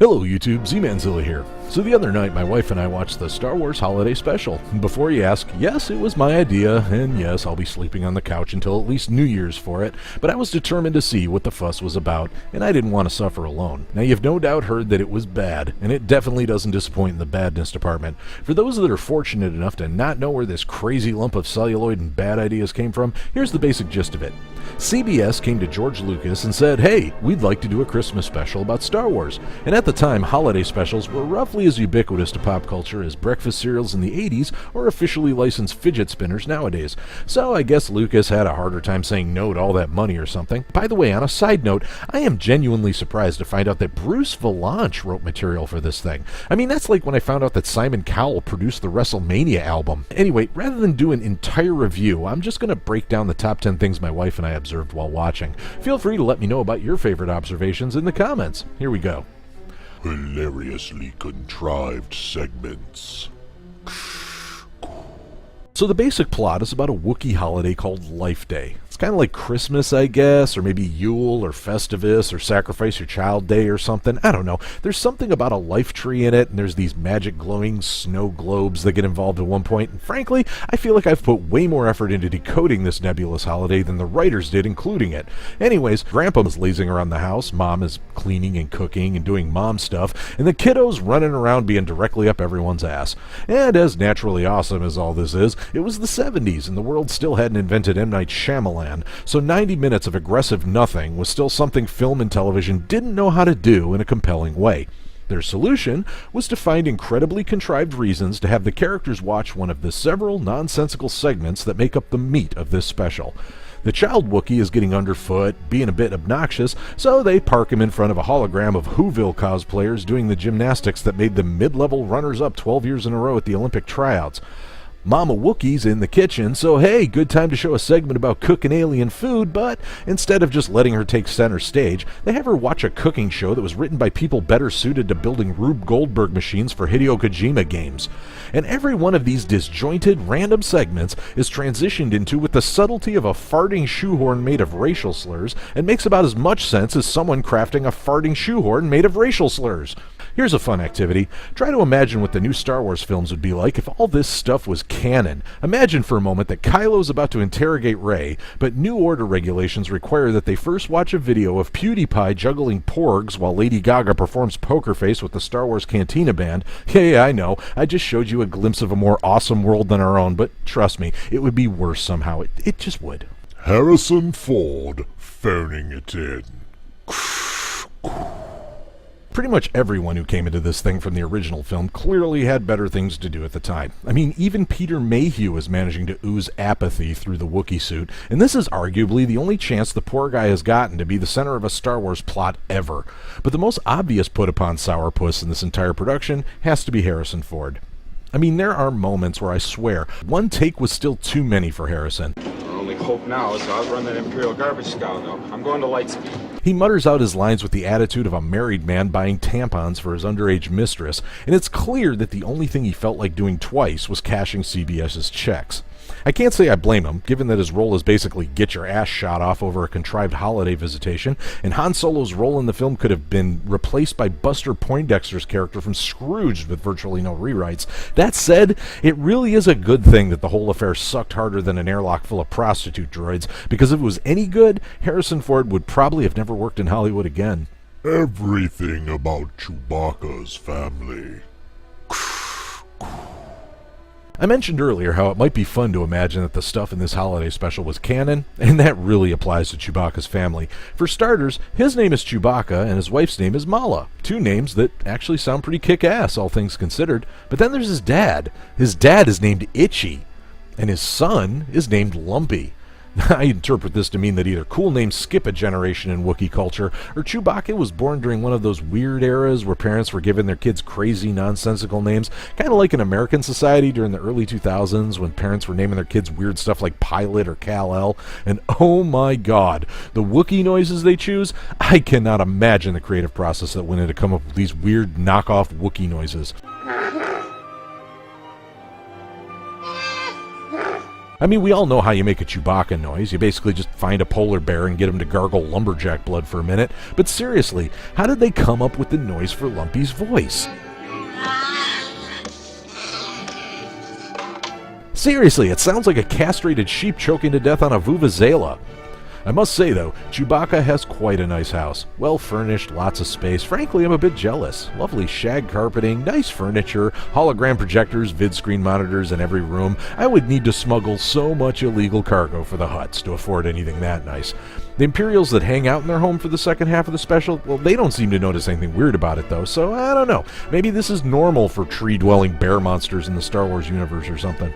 Hello YouTube, Z-Manzilla here. So the other night my wife and I watched the Star Wars Holiday Special. Before you ask, yes, it was my idea, and yes, I'll be sleeping on the couch until at least New Year's for it, but I was determined to see what the fuss was about, and I didn't want to suffer alone. Now you've no doubt heard that it was bad, and it definitely doesn't disappoint in the badness department. For those that are fortunate enough to not know where this crazy lump of celluloid and bad ideas came from, here's the basic gist of it. CBS came to George Lucas and said, hey, we'd like to do a Christmas special about Star Wars. And at the time, holiday specials were roughly as ubiquitous to pop culture as breakfast cereals in the 80s or officially licensed fidget spinners nowadays. So I guess Lucas had a harder time saying no to all that money or something. By the way, on a side note, I am genuinely surprised to find out that Bruce Vilanch wrote material for this thing. I mean, that's like when I found out that Simon Cowell produced the WrestleMania album. Anyway, rather than do an entire review, I'm just going to break down the top 10 things my wife and I observed while watching. Feel free to let me know about your favorite observations in the comments. Here we go. Hilariously contrived segments. So the basic plot is about a Wookiee holiday called Life Day. It's kind of like Christmas, I guess, or maybe Yule or Festivus or Sacrifice Your Child Day or something. I don't know. There's something about a life tree in it, and there's these magic glowing snow globes that get involved at one point, and frankly, I feel like I've put way more effort into decoding this nebulous holiday than the writers did including it. Anyways, Grandpa is lazing around the house, Mom is cleaning and cooking and doing mom stuff, and the kiddos running around being directly up everyone's ass. And as naturally awesome as all this is, it was the 70s, and the world still hadn't invented M. Night Shyamalan, so 90 minutes of aggressive nothing was still something film and television didn't know how to do in a compelling way. Their solution was to find incredibly contrived reasons to have the characters watch one of the several nonsensical segments that make up the meat of this special. The child Wookiee is getting underfoot, being a bit obnoxious, so they park him in front of a hologram of Whoville cosplayers doing the gymnastics that made them mid-level runners-up 12 years in a row at the Olympic tryouts. Mama Wookiee's in the kitchen, so hey, good time to show a segment about cooking alien food, but instead of just letting her take center stage, they have her watch a cooking show that was written by people better suited to building Rube Goldberg machines for Hideo Kojima games. And every one of these disjointed, random segments is transitioned into with the subtlety of a farting shoehorn made of racial slurs, and makes about as much sense as someone crafting a farting shoehorn made of racial slurs. Here's a fun activity. Try to imagine what the new Star Wars films would be like if all this stuff was canon. Imagine for a moment that Kylo's about to interrogate Rey, but New Order regulations require that they first watch a video of PewDiePie juggling porgs while Lady Gaga performs Poker Face with the Star Wars Cantina Band. Yeah, I know. I just showed you a glimpse of a more awesome world than our own, but trust me, it would be worse somehow. It just would. Harrison Ford phoning it in. Pretty much everyone who came into this thing from the original film clearly had better things to do at the time. I mean, even Peter Mayhew is managing to ooze apathy through the Wookiee suit, and this is arguably the only chance the poor guy has gotten to be the center of a Star Wars plot ever. But the most obvious put upon sourpuss in this entire production has to be Harrison Ford. I mean, there are moments where I swear, one take was still too many for Harrison. Our only hope now is to outrun that Imperial garbage scow, though. I'm going to Lightspeed. He mutters out his lines with the attitude of a married man buying tampons for his underage mistress, and it's clear that the only thing he felt like doing twice was cashing CBS's checks. I can't say I blame him, given that his role is basically get your ass shot off over a contrived holiday visitation, and Han Solo's role in the film could have been replaced by Buster Poindexter's character from Scrooged with virtually no rewrites. That said, it really is a good thing that the whole affair sucked harder than an airlock full of prostitute droids, because if it was any good, Harrison Ford would probably have never worked in Hollywood again. Everything about Chewbaccas Family. I mentioned earlier how it might be fun to imagine that the stuff in this holiday special was canon, and that really applies to Chewbacca's family. For starters, his name is Chewbacca and his wife's name is Mala, two names that actually sound pretty kick-ass, all things considered. But then there's his dad. His dad is named Itchy, and his son is named Lumpy. I interpret this to mean that either cool names skip a generation in Wookiee culture, or Chewbacca was born during one of those weird eras where parents were giving their kids crazy, nonsensical names, kind of like in American society during the early 2000s when parents were naming their kids weird stuff like Pilot or Kal-El. And oh my god, the Wookiee noises they choose, I cannot imagine the creative process that went into come up with these weird knockoff Wookiee noises. I mean, we all know how you make a Chewbacca noise. You basically just find a polar bear and get him to gargle lumberjack blood for a minute. But seriously, how did they come up with the noise for Lumpy's voice? Seriously, it sounds like a castrated sheep choking to death on a vuvuzela. I must say, though, Chewbacca has quite a nice house. Well furnished, lots of space. Frankly, I'm a bit jealous. Lovely shag carpeting, nice furniture, hologram projectors, vid-screen monitors in every room. I would need to smuggle so much illegal cargo for the Hutts to afford anything that nice. The Imperials that hang out in their home for the second half of the special, well, they don't seem to notice anything weird about it, though, so I don't know. Maybe this is normal for tree-dwelling bear monsters in the Star Wars universe or something.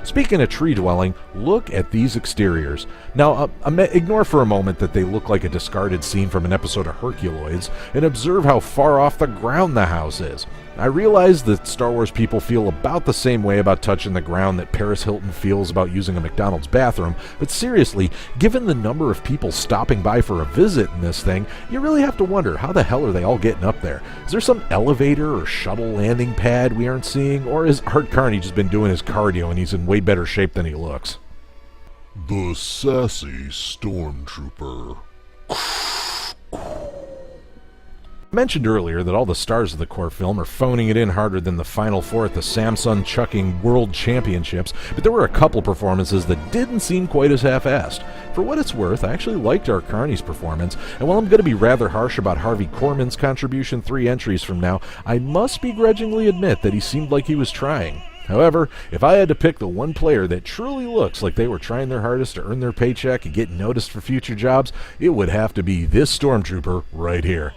Speaking of tree-dwelling, look at these exteriors. Now, ignore for a moment that they look like a discarded scene from an episode of Herculoids, and observe how far off the ground the house is. I realize that Star Wars people feel about the same way about touching the ground that Paris Hilton feels about using a McDonald's bathroom, but seriously, given the number of people stopping by for a visit in this thing, you really have to wonder, how the hell are they all getting up there? Is there some elevator or shuttle landing pad we aren't seeing, or has Art Carney just been doing his cardio and he's in way better shape than he looks? The sassy Stormtrooper. I mentioned earlier that all the stars of the core film are phoning it in harder than the Final Four at the Samsung Chucking World Championships, but there were a couple performances that didn't seem quite as half-assed. For what it's worth, I actually liked Art Carney's performance, and while I'm going to be rather harsh about Harvey Korman's contribution 3 entries from now, I must begrudgingly admit that he seemed like he was trying. However, if I had to pick the one player that truly looks like they were trying their hardest to earn their paycheck and get noticed for future jobs, it would have to be this Stormtrooper right here.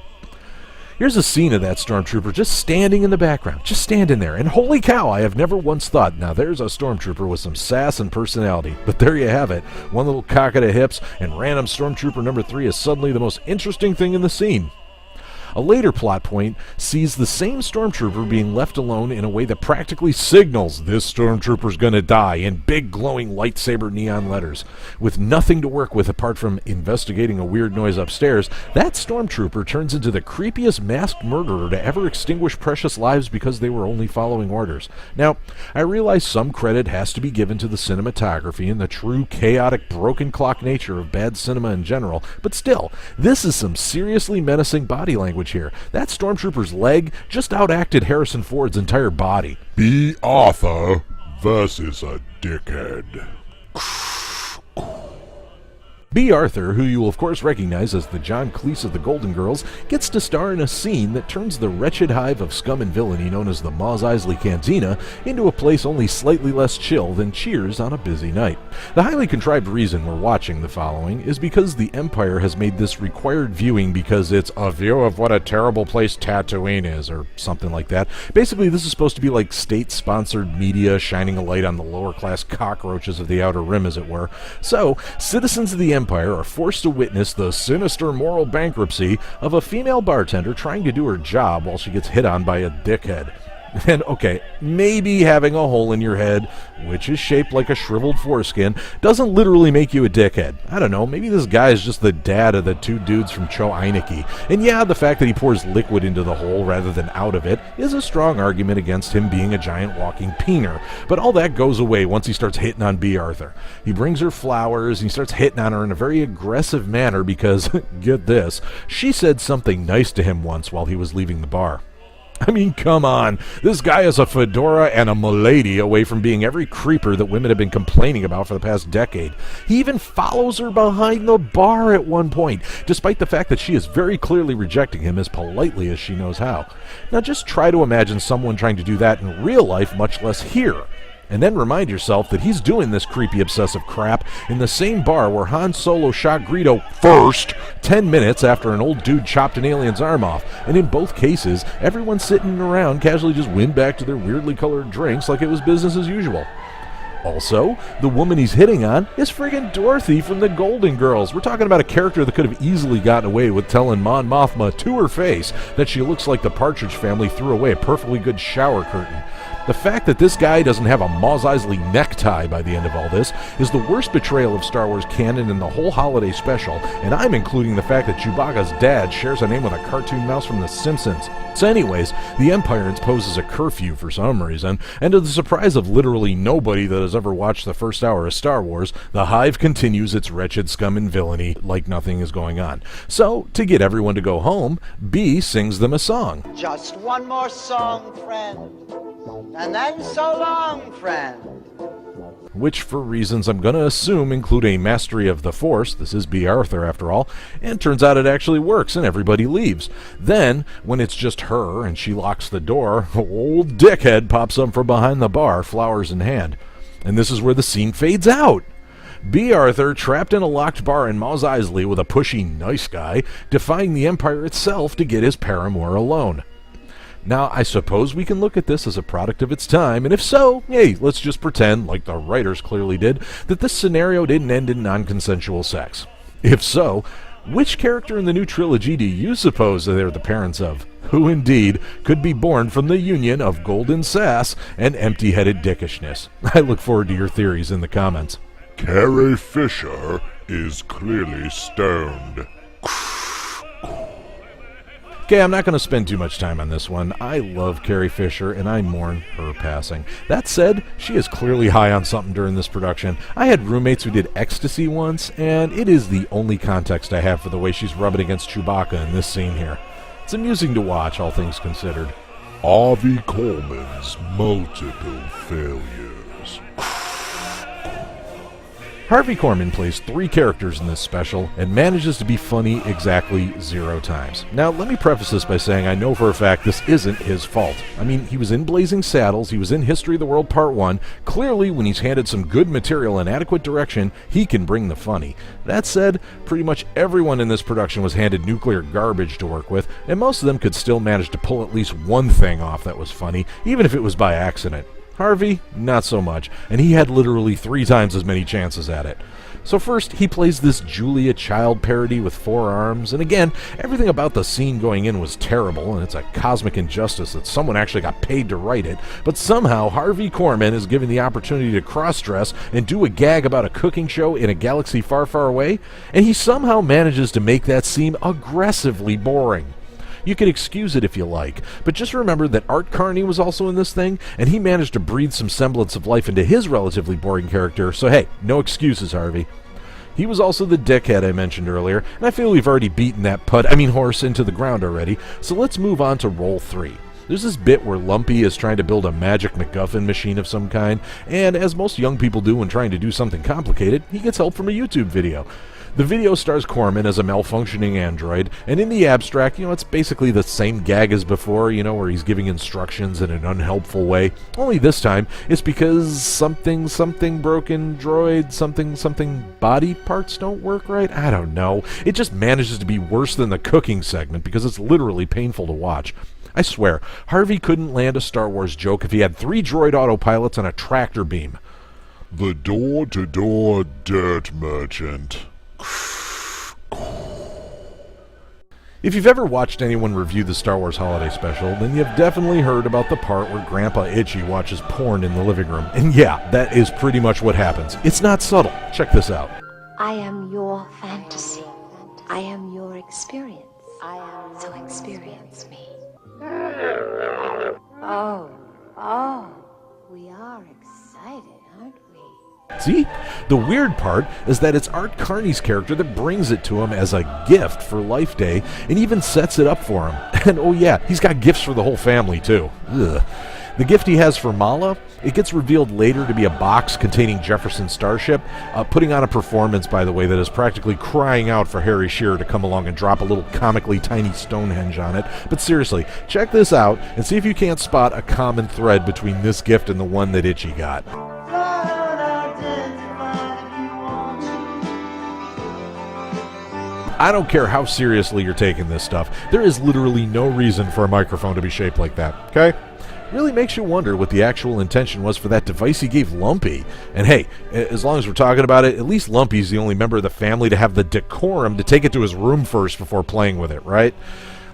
Here's a scene of that Stormtrooper just standing in the background, just standing there, and holy cow, I have never once thought, now there's a Stormtrooper with some sass and personality. But there you have it, one little cock of the hips, and random Stormtrooper number 3 is suddenly the most interesting thing in the scene. A later plot point sees the same Stormtrooper being left alone in a way that practically signals this Stormtrooper's gonna die in big glowing lightsaber neon letters. With nothing to work with apart from investigating a weird noise upstairs, that Stormtrooper turns into the creepiest masked murderer to ever extinguish precious lives because they were only following orders. Now, I realize some credit has to be given to the cinematography and the true chaotic broken clock nature of bad cinema in general, but still, this is some seriously menacing body language here. That Stormtrooper's leg just outacted Harrison Ford's entire body. B. Arthur versus a dickhead. B. Arthur, who you will of course recognize as the John Cleese of the Golden Girls, gets to star in a scene that turns the wretched hive of scum and villainy known as the Mos Eisley Cantina into a place only slightly less chill than Cheers on a busy night. The highly contrived reason we're watching the following is because the Empire has made this required viewing because it's a view of what a terrible place Tatooine is, or something like that. Basically, this is supposed to be like state-sponsored media shining a light on the lower-class cockroaches of the Outer Rim, as it were. So, citizens of the Empire are forced to witness the sinister moral bankruptcy of a female bartender trying to do her job while she gets hit on by a dickhead. And okay, maybe having a hole in your head, which is shaped like a shriveled foreskin, doesn't literally make you a dickhead. I don't know, maybe this guy is just the dad of the two dudes from Cho Eineke. And yeah, the fact that he pours liquid into the hole rather than out of it is a strong argument against him being a giant walking peener. But all that goes away once he starts hitting on B. Arthur. He brings her flowers, and he starts hitting on her in a very aggressive manner because, get this, she said something nice to him once while he was leaving the bar. I mean, come on. This guy is a fedora and a milady away from being every creeper that women have been complaining about for the past decade. He even follows her behind the bar at one point, despite the fact that she is very clearly rejecting him as politely as she knows how. Now just try to imagine someone trying to do that in real life, much less here. And then remind yourself that he's doing this creepy obsessive crap in the same bar where Han Solo shot Greedo first 10 minutes after an old dude chopped an alien's arm off. And in both cases, everyone sitting around casually just went back to their weirdly colored drinks like it was business as usual. Also, the woman he's hitting on is friggin' Dorothy from the Golden Girls. We're talking about a character that could have easily gotten away with telling Mon Mothma to her face that she looks like the Partridge Family threw away a perfectly good shower curtain. The fact that this guy doesn't have a Mos Eisley necktie by the end of all this is the worst betrayal of Star Wars canon in the whole holiday special, and I'm including the fact that Chewbacca's dad shares a name with a cartoon mouse from The Simpsons. So anyways, the Empire imposes a curfew for some reason, and to the surprise of literally nobody that has ever watched the first hour of Star Wars, the Hive continues its wretched scum and villainy like nothing is going on. So, to get everyone to go home, B sings them a song. Just one more song, friend, and then so long, friend. Which, for reasons I'm going to assume, include a mastery of the Force. This is B. Arthur, after all. And turns out it actually works, and everybody leaves. Then, when it's just her and she locks the door, old dickhead pops up from behind the bar, flowers in hand. And this is where the scene fades out. B. Arthur, trapped in a locked bar in Mos Eisley with a pushy nice guy, defying the Empire itself to get his paramour alone. Now, I suppose we can look at this as a product of its time, and if so, hey, let's just pretend, like the writers clearly did, that this scenario didn't end in non-consensual sex. If so, which character in the new trilogy do you suppose they're the parents of? Who indeed could be born from the union of golden sass and empty-headed dickishness? I look forward to your theories in the comments. Carrie Fisher is clearly stoned. Okay, I'm not going to spend too much time on this one. I love Carrie Fisher, and I mourn her passing. That said, she is clearly high on something during this production. I had roommates who did ecstasy once, and it is the only context I have for the way she's rubbing against Chewbacca in this scene here. It's amusing to watch, all things considered. Harvey Korman's multiple failures. Harvey Korman plays 3 characters in this special and manages to be funny exactly 0 times. Now, let me preface this by saying I know for a fact this isn't his fault. I mean, he was in Blazing Saddles, he was in History of the World Part 1. Clearly, when he's handed some good material and adequate direction, he can bring the funny. That said, pretty much everyone in this production was handed nuclear garbage to work with, and most of them could still manage to pull at least one thing off that was funny, even if it was by accident. Harvey, not so much, and he had literally 3 times as many chances at it. So first, he plays this Julia Child parody with 4 arms, and again, everything about the scene going in was terrible, and it's a cosmic injustice that someone actually got paid to write it, but somehow Harvey Korman is given the opportunity to cross-dress and do a gag about a cooking show in a galaxy far, far away, and he somehow manages to make that seem aggressively boring. You can excuse it if you like, but just remember that Art Carney was also in this thing, and he managed to breathe some semblance of life into his relatively boring character, so hey, no excuses, Harvey. He was also the dickhead I mentioned earlier, and I feel we've already beaten that horse into the ground already, so let's move on to Role 3. There's this bit where Lumpy is trying to build a magic MacGuffin machine of some kind, and as most young people do when trying to do something complicated, he gets help from a YouTube video. The video stars Korman as a malfunctioning android, and in the abstract, it's basically the same gag as before, where he's giving instructions in an unhelpful way. Only this time, it's because something broken droid, something body parts don't work right? I don't know. It just manages to be worse than the cooking segment because it's literally painful to watch. I swear, Harvey couldn't land a Star Wars joke if he had 3 droid autopilots and a tractor beam. The door-to-door dirt merchant. If you've ever watched anyone review the Star Wars Holiday Special, then you've definitely heard about the part where Grandpa Itchy watches porn in the living room. And yeah, that is pretty much what happens. It's not subtle. Check this out. I am your fantasy. I am your experience. So experience me. Oh, we are excited, aren't we? See? The weird part is that it's Art Carney's character that brings it to him as a gift for Life Day and even sets it up for him. And oh yeah, he's got gifts for the whole family too. Ugh. The gift he has for Mala, it gets revealed later to be a box containing Jefferson's starship, putting on a performance, by the way, that is practically crying out for Harry Shearer to come along and drop a little comically tiny Stonehenge on it. But seriously, check this out and see if you can't spot a common thread between this gift and the one that Itchy got. I don't care how seriously you're taking this stuff, there is literally no reason for a microphone to be shaped like that, okay? Really makes you wonder what the actual intention was for that device he gave Lumpy. And hey, as long as we're talking about it, at least Lumpy's the only member of the family to have the decorum to take it to his room first before playing with it, right?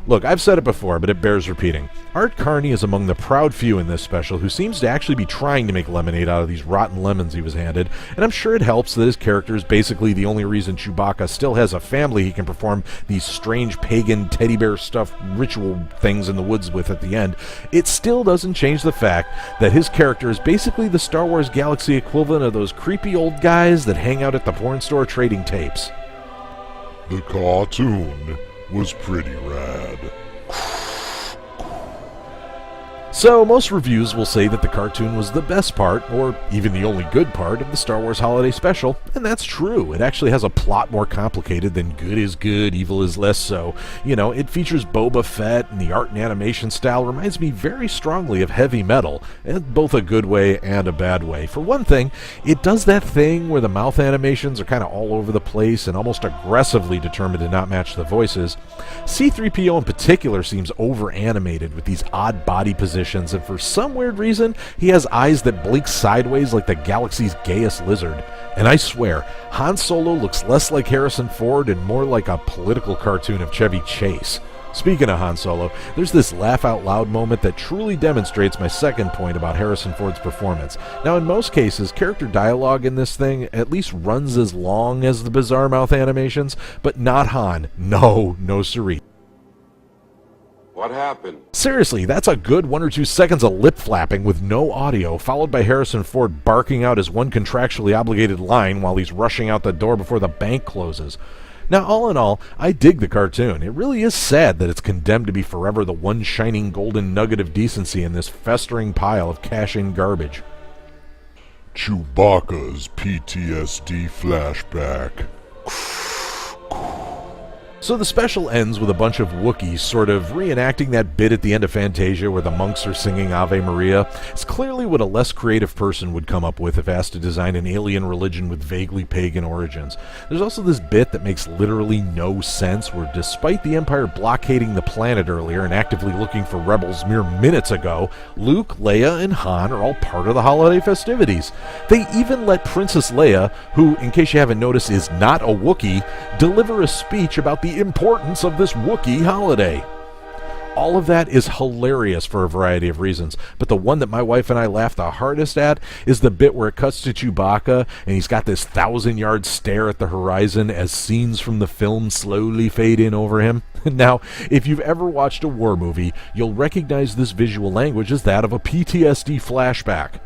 Look, I've said it before, but it bears repeating. Art Carney is among the proud few in this special who seems to actually be trying to make lemonade out of these rotten lemons he was handed, and I'm sure it helps that his character is basically the only reason Chewbacca still has a family he can perform these strange pagan teddy bear stuffed ritual things in the woods with at the end. It still doesn't change the fact that his character is basically the Star Wars Galaxy equivalent of those creepy old guys that hang out at the porn store trading tapes. The cartoon was pretty rad. So, most reviews will say that the cartoon was the best part, or even the only good part, of the Star Wars Holiday Special, and that's true. It actually has a plot more complicated than good is good, evil is less so. You know, it features Boba Fett, and the art and animation style reminds me very strongly of Heavy Metal, in both a good way and a bad way. For one thing, it does that thing where the mouth animations are kind of all over the place and almost aggressively determined to not match the voices. C-3PO in particular seems over-animated with these odd body positions, and for some weird reason, he has eyes that blink sideways like the galaxy's gayest lizard. And I swear, Han Solo looks less like Harrison Ford and more like a political cartoon of Chevy Chase. Speaking of Han Solo, there's this laugh-out-loud moment that truly demonstrates my second point about Harrison Ford's performance. Now, in most cases, character dialogue in this thing at least runs as long as the bizarre mouth animations, but not Han. No siree. What happened? Seriously, that's a good 1 or 2 seconds of lip flapping with no audio, followed by Harrison Ford barking out his one contractually obligated line while he's rushing out the door before the bank closes. Now, all in all, I dig the cartoon. It really is sad that it's condemned to be forever the one shining golden nugget of decency in this festering pile of cash-in garbage. Chewbaccas PTSD flashback. So the special ends with a bunch of Wookiees sort of reenacting that bit at the end of Fantasia where the monks are singing Ave Maria. It's clearly what a less creative person would come up with if asked to design an alien religion with vaguely pagan origins. There's also this bit that makes literally no sense where despite the Empire blockading the planet earlier and actively looking for rebels mere minutes ago, Luke, Leia, and Han are all part of the holiday festivities. They even let Princess Leia, who, in case you haven't noticed, is not a Wookiee, deliver a speech about the importance of this Wookiee holiday. All of that is hilarious for a variety of reasons, but the one that my wife and I laugh the hardest at is the bit where it cuts to Chewbacca and he's got this 1,000-yard stare at the horizon as scenes from the film slowly fade in over him. Now, if you've ever watched a war movie, you'll recognize this visual language as that of a PTSD flashback.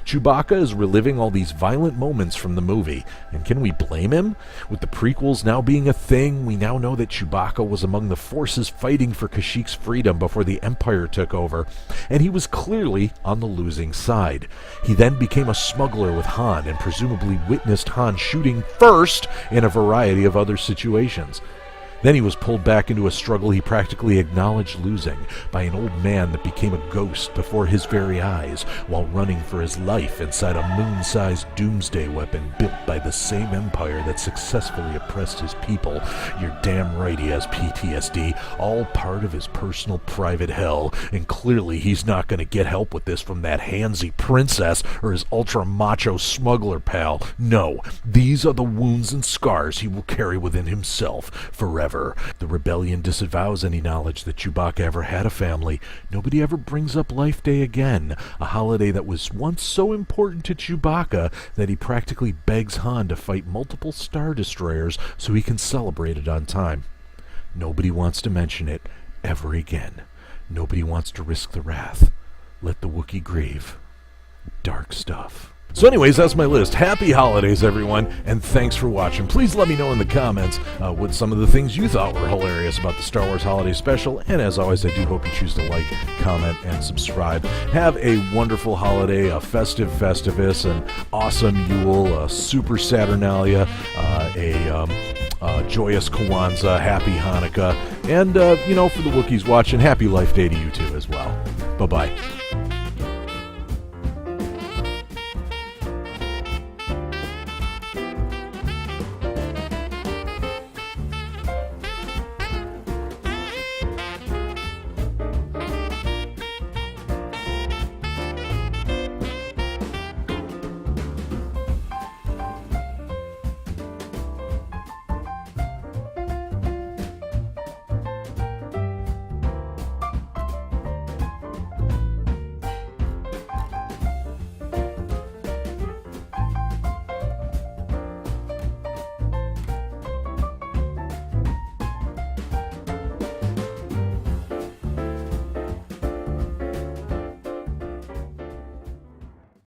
Chewbacca is reliving all these violent moments from the movie, and can we blame him? With the prequels now being a thing, we now know that Chewbacca was among the forces fighting for Kashyyyk's freedom before the Empire took over, and he was clearly on the losing side. He then became a smuggler with Han, and presumably witnessed Han shooting first in a variety of other situations. Then he was pulled back into a struggle he practically acknowledged losing by an old man that became a ghost before his very eyes while running for his life inside a moon-sized doomsday weapon built by the same empire that successfully oppressed his people. You're damn right he has PTSD, all part of his personal private hell, and clearly he's not going to get help with this from that handsy princess or his ultra-macho smuggler pal. No, these are the wounds and scars he will carry within himself forever. The rebellion disavows any knowledge that Chewbacca ever had a family. Nobody ever brings up Life Day again, a holiday that was once so important to Chewbacca that he practically begs Han to fight multiple Star Destroyers so he can celebrate it on time. Nobody wants to mention it ever again. Nobody wants to risk the wrath. Let the Wookiee grieve. Dark stuff. So anyways, that's my list. Happy holidays, everyone, and thanks for watching. Please let me know in the comments what some of the things you thought were hilarious about the Star Wars Holiday Special, and as always, I do hope you choose to like, comment, and subscribe. Have a wonderful holiday, a festive Festivus, an awesome Yule, a super Saturnalia, a joyous Kwanzaa, happy Hanukkah, and, for the Wookiees watching, happy Life Day to you too as well. Bye-bye.